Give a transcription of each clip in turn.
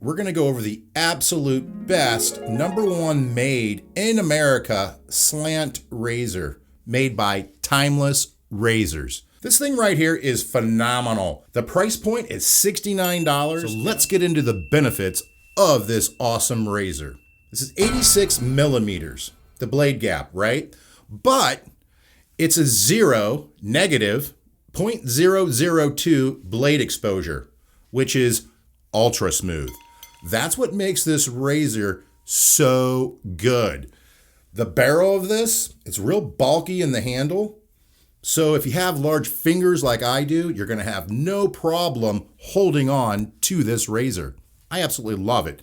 we're gonna go over the absolute best, #1 made in America slant razor made by Timeless Razors. This thing right here is phenomenal. The price point is $69. So let's get into the benefits of this awesome razor. This is 86 millimeters, the blade gap, right? But it's a negative 0.002 blade exposure, which is ultra smooth. That's what makes this razor so good. The barrel of this, it's real bulky in the handle. So if you have large fingers like I do, you're gonna have no problem holding on to this razor. I absolutely love it.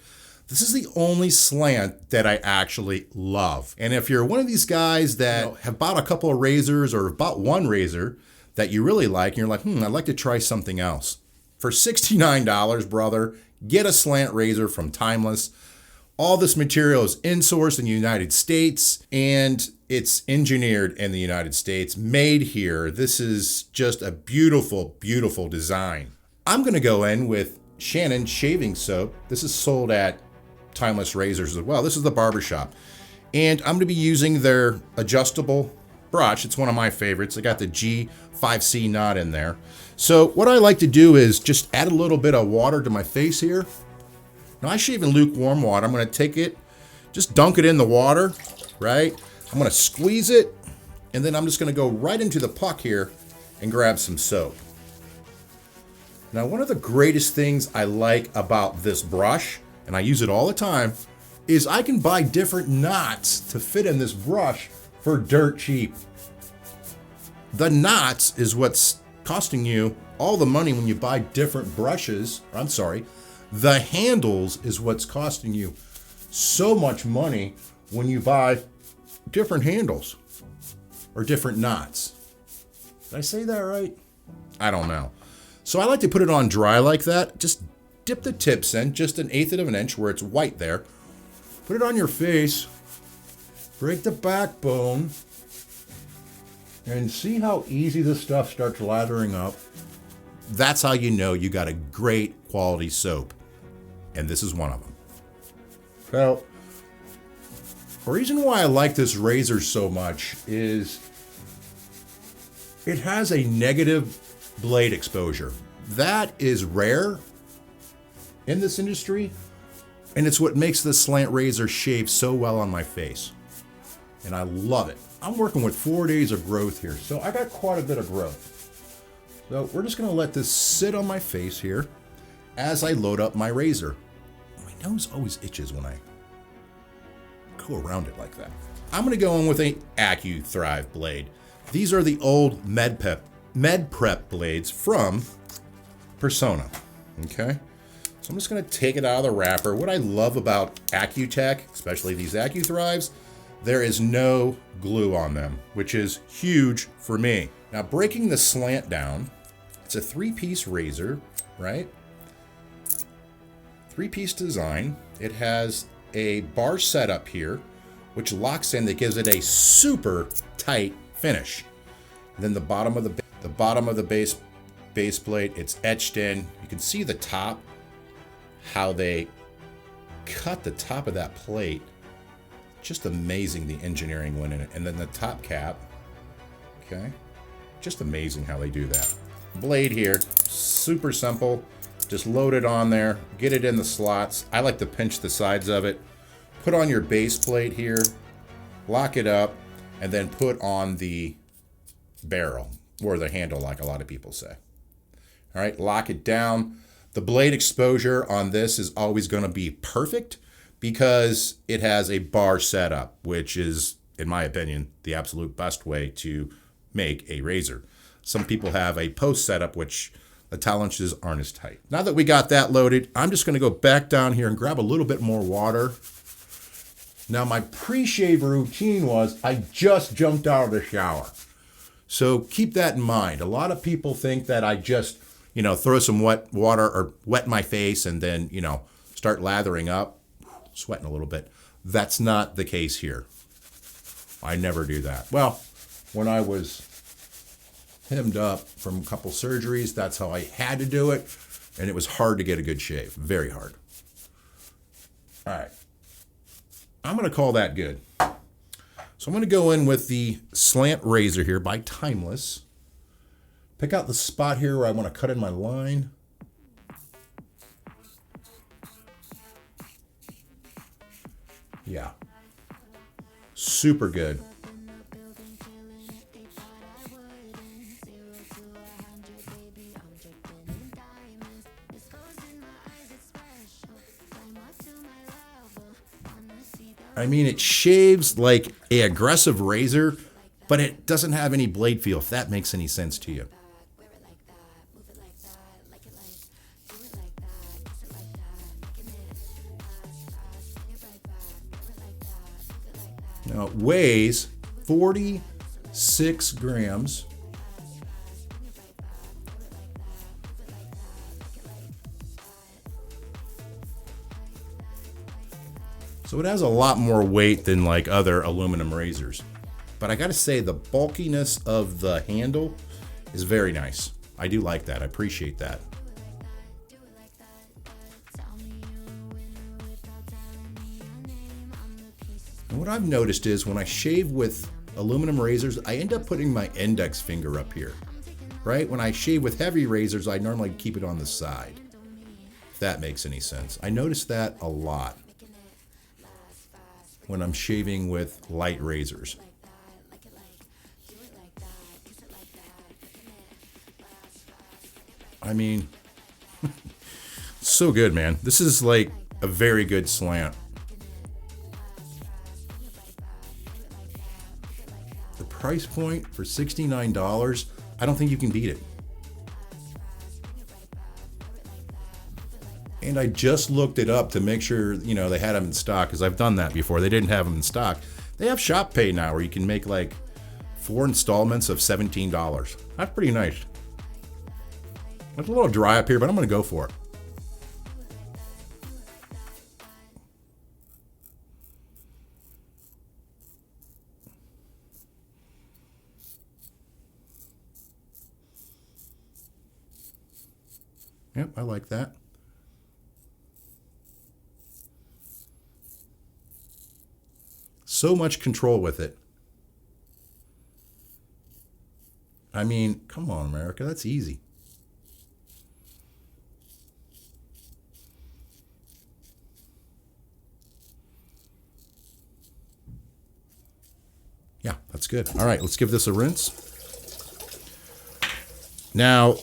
This is the only slant that I actually love. And if you're one of these guys that have bought a couple of razors or bought one razor that you really like, and you're like, I'd like to try something else. For $69, brother, get a slant razor from Timeless. All this material is insourced in the United States, and it's engineered in the United States, made here. This is just a beautiful, beautiful design. I'm gonna go in with Shannon shaving soap. This is sold at Timeless Razors as well. This is the barbershop. And I'm gonna be using their adjustable brush. It's one of my favorites. I got the G5C knot in there. So what I like to do is just add a little bit of water to my face here. Now I shave in lukewarm water. I'm gonna take it, just dunk it in the water, right? I'm gonna squeeze it, and then I'm just gonna go right into the puck here and grab some soap. Now, one of the greatest things I like about this brush, and I use it all the time, is I can buy different knots to fit in this brush for dirt cheap. The knots is what's costing you all the money when you buy different brushes. The handles is what's costing you so much money when you buy different handles or different knots. Did I say that right? I don't know. So I like to put it on dry like that. Just dip the tips in, just 1/8 of an inch where it's white there. Put it on your face, break the backbone, and see how easy this stuff starts lathering up. That's how you know you got a great quality soap. And this is one of them. So, the reason why I like this razor so much is it has a negative blade exposure. That is rare in this industry, and it's what makes this slant razor shave so well on my face. And I love it. I'm working with 4 days of growth here, so I got quite a bit of growth. So we're just gonna let this sit on my face here as I load up my razor. My nose always itches when I go around it like that. I'm gonna go in with a AccuTech blade. These are the old MedPrep blades from Persona, okay? So I'm just gonna take it out of the wrapper. What I love about AccuTech, especially these AccuThrives, there is no glue on them, which is huge for me. Now, breaking the slant down, it's a 3-piece razor, right? 3-piece design. It has a bar setup here, which locks in, that gives it a super tight finish. And then the bottom of the base plate, it's etched in. You can see the top, how they cut the top of that plate. Just amazing, the engineering went in it. And then the top cap, okay? Just amazing how they do that. Blade here, super simple. Just load it on there, get it in the slots. I like to pinch the sides of it. Put on your base plate here, lock it up, and then put on the barrel, or the handle like a lot of people say. All right, lock it down. The blade exposure on this is always gonna be perfect because it has a bar setup, which is, in my opinion, the absolute best way to make a razor. Some people have a post setup, which the tolerances aren't as tight. Now that we got that loaded, I'm just gonna go back down here and grab a little bit more water. Now, my pre-shave routine was I just jumped out of the shower. So keep that in mind. A lot of people think that I just, throw some wet water or wet my face and then, start lathering up, sweating a little bit. That's not the case here. I never do that. Well, when I was hemmed up from a couple surgeries, that's how I had to do it. And it was hard to get a good shave, very hard. All right. I'm going to call that good. So I'm going to go in with the Slant razor here by Timeless. Pick out the spot here where I want to cut in my line. Yeah. Super good. I mean, it shaves like an aggressive razor, but it doesn't have any blade feel, if that makes any sense to you. Now, it weighs 46 grams. So it has a lot more weight than like other aluminum razors. But I gotta say, the bulkiness of the handle is very nice. I do like that. I appreciate that. And what I've noticed is when I shave with aluminum razors, I end up putting my index finger up here, right? When I shave with heavy razors, I normally keep it on the side, if that makes any sense. I notice that a lot when I'm shaving with light razors. I mean, so good, man. This is like a very good slant. The price point for $69, I don't think you can beat it. And I just looked it up to make sure, you know, they had them in stock, because I've done that before. They didn't have them in stock. They have Shop Pay now where you can make like 4 installments of $17. That's pretty nice. It's a little dry up here, but I'm going to go for it. Yep, I like that. So much control with it. I mean, come on, America, that's easy. Yeah, that's good. All right, let's give this a rinse. Now,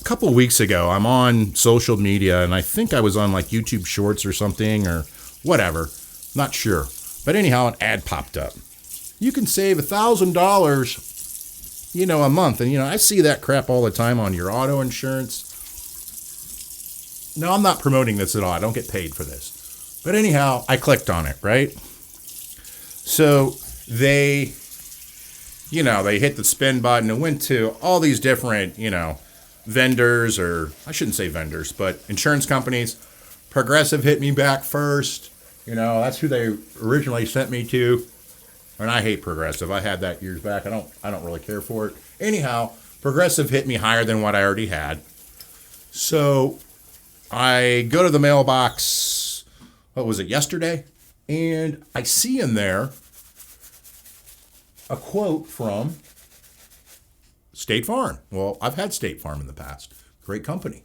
a couple of weeks ago, I'm on social media, and I think I was on like YouTube Shorts or something, or whatever. Not sure. But anyhow, an ad popped up. You can save $1,000, you know, a month. And, you know, I see that crap all the time on your auto insurance. No, I'm not promoting this at all. I don't get paid for this. But anyhow, I clicked on it, right? So they, you know, they hit the spin button and went to all these different, you know, vendors, or I shouldn't say vendors, but insurance companies. Progressive hit me back first. You know, that's who they originally sent me to. And I hate Progressive. I had that years back. I don't really care for it. Anyhow, Progressive hit me higher than what I already had. So I go to the mailbox, what was it, yesterday? And I see in there a quote from State Farm. Well, I've had State Farm in the past. Great company.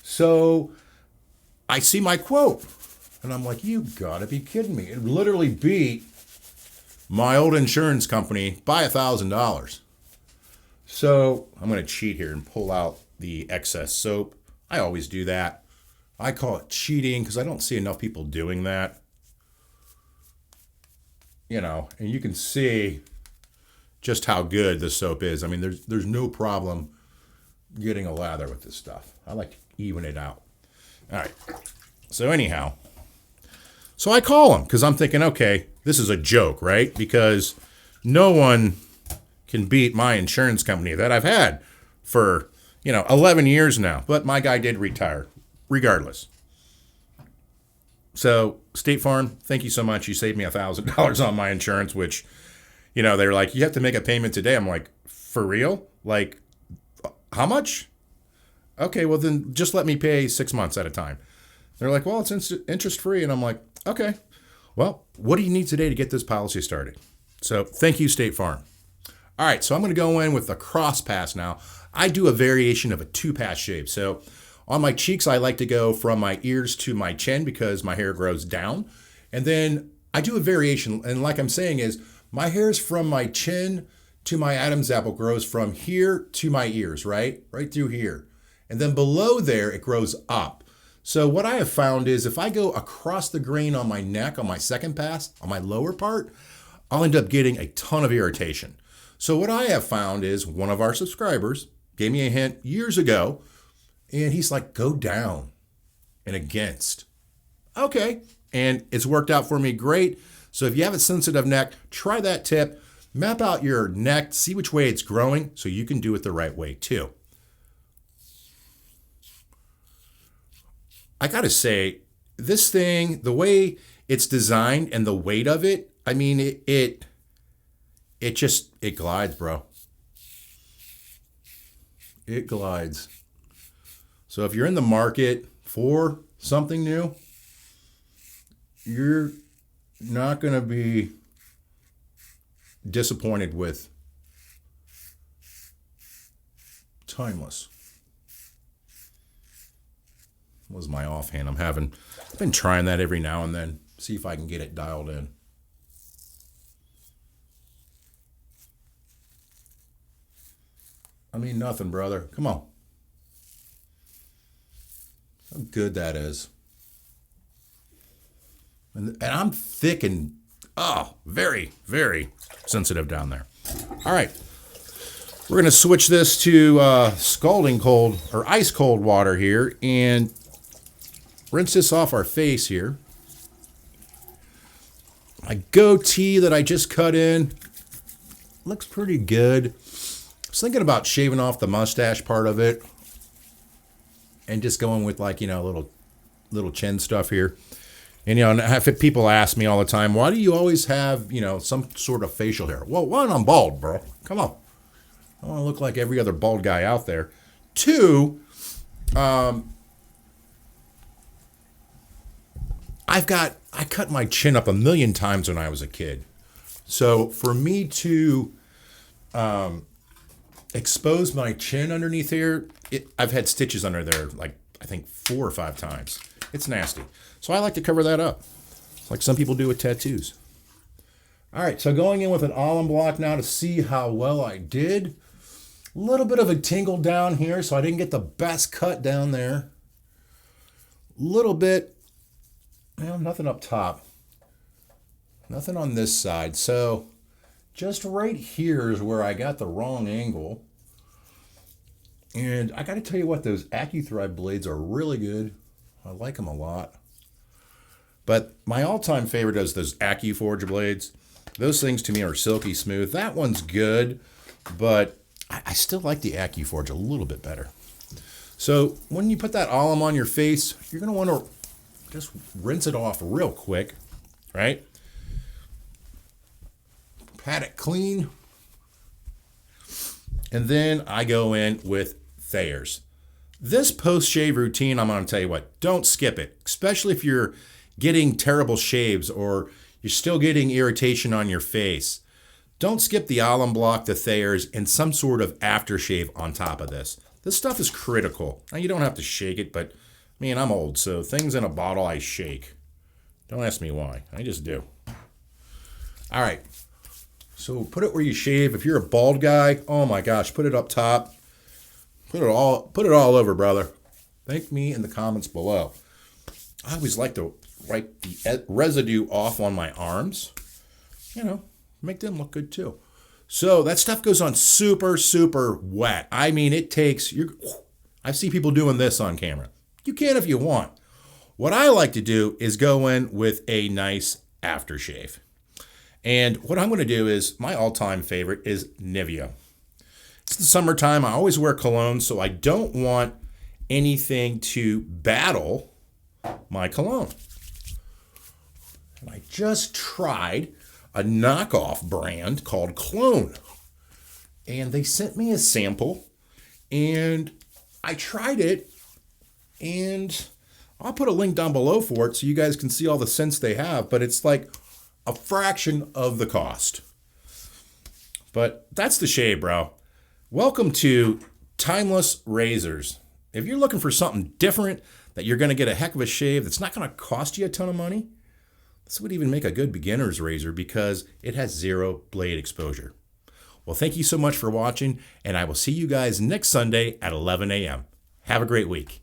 So I see my quote. And I'm like, you gotta be kidding me. It literally beat my old insurance company by $1,000. So I'm gonna cheat here and pull out the excess soap. I always do that. I call it cheating because I don't see enough people doing that. You know, and you can see just how good this soap is. I mean, there's no problem getting a lather with this stuff. I like to even it out. All right. So anyhow, so I call him because I'm thinking, okay, this is a joke, right? Because no one can beat my insurance company that I've had for, 11 years now. But my guy did retire, regardless. So State Farm, thank you so much. You saved me $1,000 on my insurance, which, they were like, you have to make a payment today. I'm like, for real? Like, how much? Okay, well then just let me pay 6 months at a time. They're like, well, it's interest free. And I'm like, okay, well, what do you need today to get this policy started? So thank you, State Farm. All right, so I'm going to go in with a cross pass now. I do a variation of a 2-pass shave. So on my cheeks, I like to go from my ears to my chin because my hair grows down. And then I do a variation. And like I'm saying is my hair's from my chin to my Adam's apple grows from here to my ears, right? Right through here. And then below there, it grows up. So what I have found is if I go across the grain on my neck, on my second pass, on my lower part, I'll end up getting a ton of irritation. So what I have found is one of our subscribers gave me a hint years ago, and he's like, go down and against. Okay. And it's worked out for me great. So if you have a sensitive neck, try that tip. Map out your neck, see which way it's growing so you can do it the right way too. I gotta say, this thing, the way it's designed and the weight of it, I mean, it glides, bro. It glides. So if you're in the market for something new, you're not going to be disappointed with Timeless. Was my offhand. I've been trying that every now and then. See if I can get it dialed in. I mean, nothing, brother. Come on. How good that is. And I'm thick and, very, very sensitive down there. All right. We're going to switch this to scalding cold or ice cold water here and rinse this off our face here. My goatee that I just cut in looks pretty good. I was thinking about shaving off the mustache part of it and just going with like, little chin stuff here. And, people ask me all the time, why do you always have, some sort of facial hair? Well, one, I'm bald, bro. Come on. I don't want to look like every other bald guy out there. Two, I cut my chin up a million times when I was a kid. So for me to expose my chin underneath here, I've had stitches under there like I think 4 or 5 times. It's nasty. So I like to cover that up, like some people do with tattoos. All right, so going in with an alum block now to see how well I did. A little bit of a tingle down here, so I didn't get the best cut down there. A little bit, nothing up top. Nothing on this side. So just right here is where I got the wrong angle. And I got to tell you what, those AccuTech Blades are really good. I like them a lot. But my all-time favorite is those AccuForge blades. Those things to me are silky smooth. That one's good, but I still like the AccuForge a little bit better. So when you put that alum on your face, you're going to want to just rinse it off real quick, right? Pat it clean. And then I go in with Thayer's. This post-shave routine, I'm going to tell you what, don't skip it, especially if you're getting terrible shaves or you're still getting irritation on your face. Don't skip the alum block, the Thayer's, and some sort of aftershave on top of this. This stuff is critical. Now, you don't have to shake it, but, man, I'm old, so things in a bottle I shake. Don't ask me why. I just do. All right. So put it where you shave. If you're a bald guy, oh, my gosh, put it up top. Put it all over, brother. Thank me in the comments below. I always like to wipe the residue off on my arms. Make them look good too. So that stuff goes on super, super wet. I mean, it takes, I've seen people doing this on camera. You can if you want. What I like to do is go in with a nice aftershave. And what I'm going to do is, my all-time favorite is Nivea. It's the summertime. I always wear cologne, so I don't want anything to battle my cologne. And I just tried a knockoff brand called Clone. And they sent me a sample, and I tried it, and I'll put a link down below for it so you guys can see all the scents they have, but it's like a fraction of the cost. But that's the shave, bro. Welcome to Timeless Razors. If you're looking for something different, that you're going to get a heck of a shave that's not going to cost you a ton of money, this would even make a good beginner's razor because it has zero blade exposure. Well, thank you so much for watching, and I will see you guys next Sunday at 11 a.m. Have a great week.